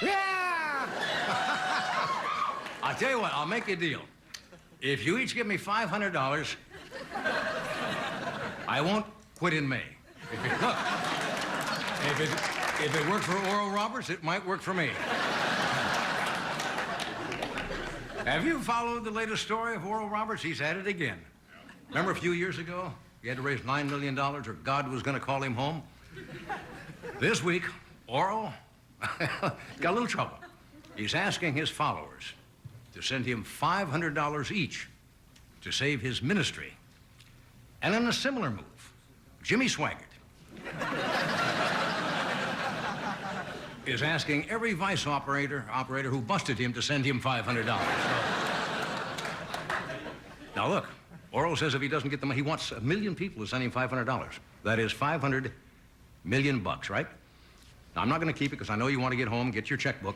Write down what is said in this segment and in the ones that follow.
Yeah! I'll tell you what, I'll make you a deal. If you each give me $500, I won't quit in May. Look, if it worked for Oral Roberts, it might work for me. Have you followed the latest story of Oral Roberts? He's at it again. Remember a few years ago, he had to raise $9 million or God was going to call him home? This week, Oral got a little trouble. He's asking his followers to send him $500 each to save his ministry. And in a similar move, Jimmy Swaggart is asking every vice operator who busted him to send him $500. Now look, Oral says if he doesn't get the money, he wants 1 million people to send him $500. That is 500 million bucks, right? Now I'm not going to keep it because I know you want to get home, get your checkbook.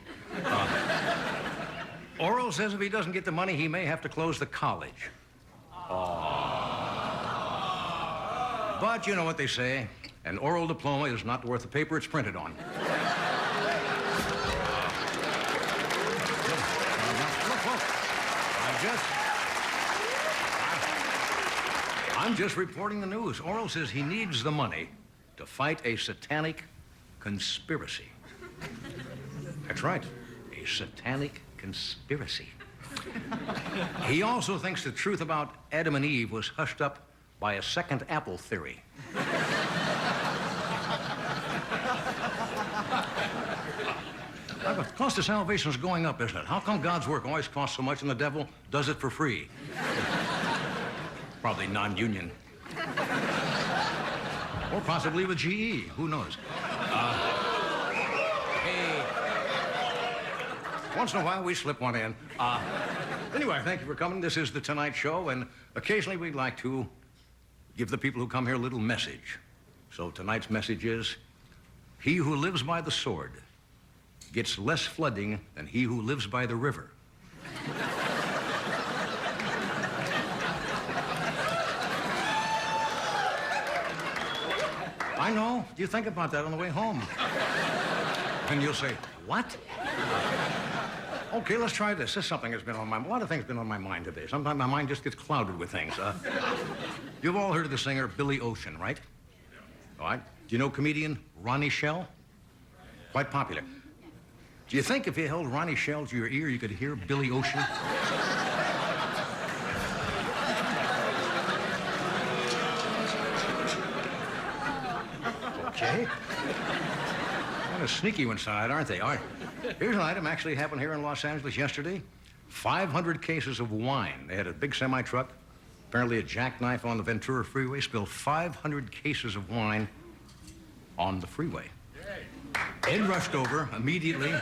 Oral says if he doesn't get the money, he may have to close the college. But you know what they say, an oral diploma is not worth the paper it's printed on. Look, I'm just reporting the news. Oral says he needs the money to fight a satanic conspiracy. That's right, a satanic conspiracy. He also thinks the truth about Adam and Eve was hushed up by a second apple theory. The cost of salvation is going up, isn't it? How come God's work always costs so much and the devil does it for free? Probably non-union. Or possibly with GE, who knows? Hey, once in a while we slip one in. Anyway, thank you for coming. This is The Tonight Show, and occasionally we'd like to give the people who come here a little message. So tonight's message is, he who lives by the sword gets less flooding than he who lives by the river. I know. You think about that on the way home. And you'll say, what? Okay, let's try this. This is something that's been on my mind. A lot of things have been on my mind today. Sometimes my mind just gets clouded with things. You've all heard of the singer Billy Ocean, right? All right. Do you know comedian Ronnie Shell? Quite popular. Do you think if you held Ronnie Shell to your ear, you could hear Billy Ocean? Okay. Kind of sneaky inside, aren't they? All right. Here's an item actually happened here in Los Angeles yesterday. 500 cases of wine. They had a big semi-truck. Apparently a jackknife on the Ventura Freeway spilled 500 cases of wine on the freeway. Ed rushed over immediately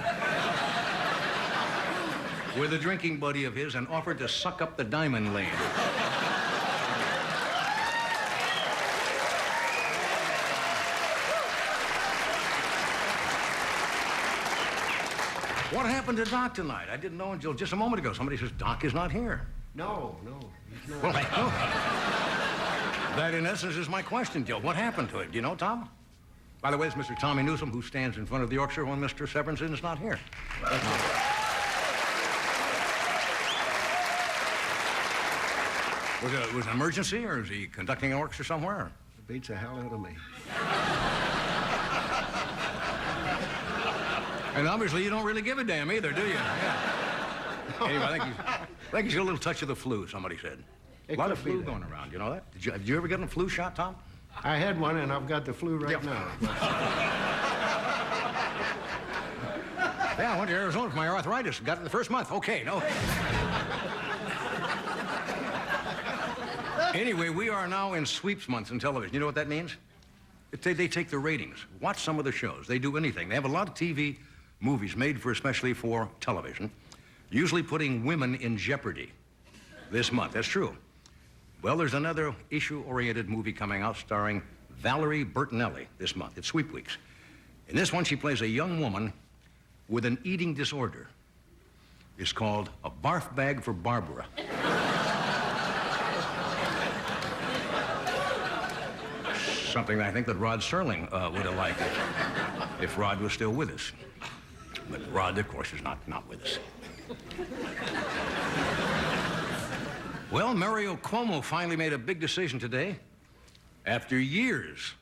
with a drinking buddy of his and offered to suck up the diamond lane. What happened to Doc tonight? I didn't know until just a moment ago. Somebody says Doc is not here. No, he's not. Well, I know. That, in essence, is my question, Joe. What happened to it? Do you know, Tom? By the way, it's Mr. Tommy Newsom who stands in front of the orchestra when Mr. Severinsen is not here. Was it an emergency, or is he conducting an orchestra somewhere? It beats the hell out of me. And obviously, you don't really give a damn either, do you? Yeah. Anyway, I think he's got a little touch of the flu, somebody said. A lot of flu going around, you know that? Did you ever get a flu shot, Tom? I had one, and I've got the flu right now. Yeah, I went to Arizona for my arthritis. Got it in the first month. Okay, no. Anyway, we are now in sweeps months in television. You know what that means? They take the ratings. Watch some of the shows. They do anything. They have a lot of TV movies made especially for television, usually putting women in jeopardy this month. That's true. Well, there's another issue-oriented movie coming out starring Valerie Bertinelli this month. It's Sweep Weeks. In this one, she plays a young woman with an eating disorder. It's called A Barf Bag for Barbara. Something I think that Rod Serling would have liked if Rod was still with us. But Rod, of course, is not with us. Well, Mario Cuomo finally made a big decision today. After years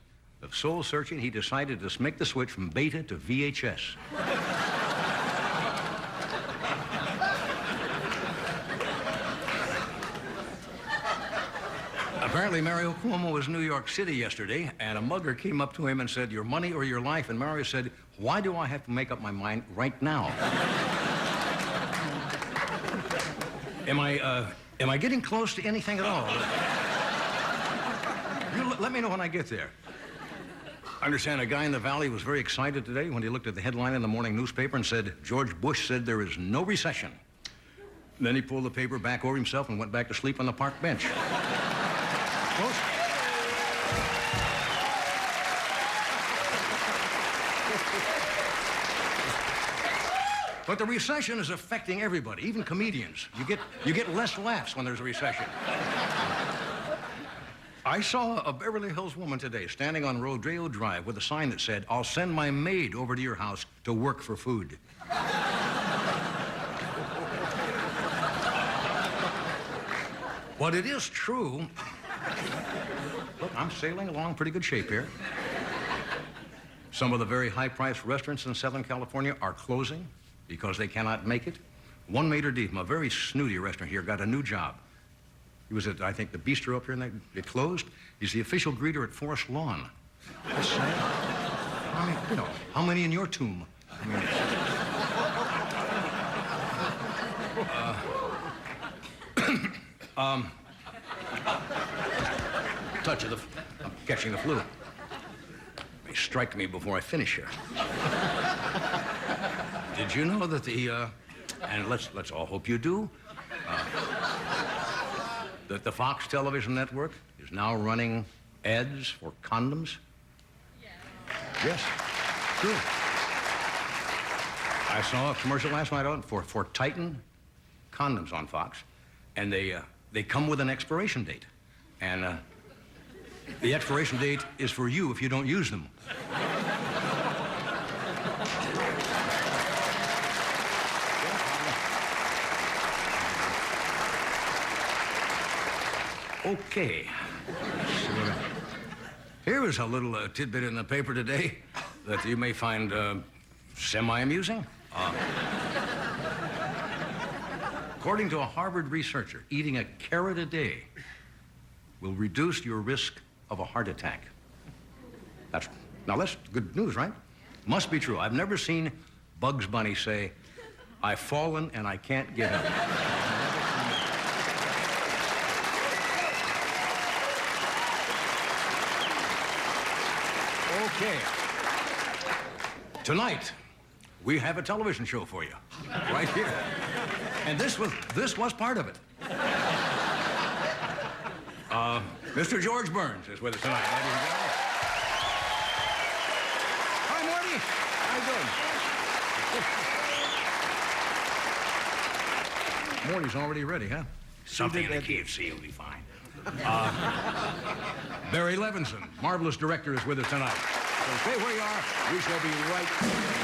of soul searching, he decided to make the switch from beta to VHS. Apparently, Mario Cuomo was in New York City yesterday, and a mugger came up to him and said, "Your money or your life?" And Mario said, "Why do I have to make up my mind right now?" Am I getting close to anything at all? You let me know when I get there. I understand a guy in the Valley was very excited today when he looked at the headline in the morning newspaper and said, "George Bush said there is no recession." Then he pulled the paper back over himself and went back to sleep on the park bench. Close. But the recession is affecting everybody, even comedians. You get less laughs when there's a recession. I saw a Beverly Hills woman today standing on Rodeo Drive with a sign that said, "I'll send my maid over to your house to work for food." But it is true. Look, I'm sailing along pretty good shape here. Some of the very high-priced restaurants in Southern California are closing because they cannot make it. One maitre d' from a very snooty restaurant here got a new job. He was at, I think, the bistro up here, and it closed. He's the official greeter at Forest Lawn. That's sad. I mean, you know, how many in your tomb? I mean, touch of the... I'm catching the flu. May strike me before I finish here. Did you know that and let's all hope you do, that the Fox television network is now running ads for condoms? Yes, true. I saw a commercial last night on for Titan condoms on Fox, and they come with an expiration date, and the expiration date is for you if you don't use them. Okay. Here is a little tidbit in the paper today that you may find semi-amusing. According to a Harvard researcher, eating a carrot a day will reduce your risk of a heart attack. That's good news, right? Must be true. I've never seen Bugs Bunny say, "I've fallen and I can't get up." Okay. Tonight, we have a television show for you, right here. And this was part of it. Mr. George Burns is with us tonight, ladies and gentlemen. Hi, Morty. How you doing? Morty's already ready, huh? Something in the KFC will be fine. Barry Levinson, marvelous director, is with us tonight. So stay where you are. We shall be right back.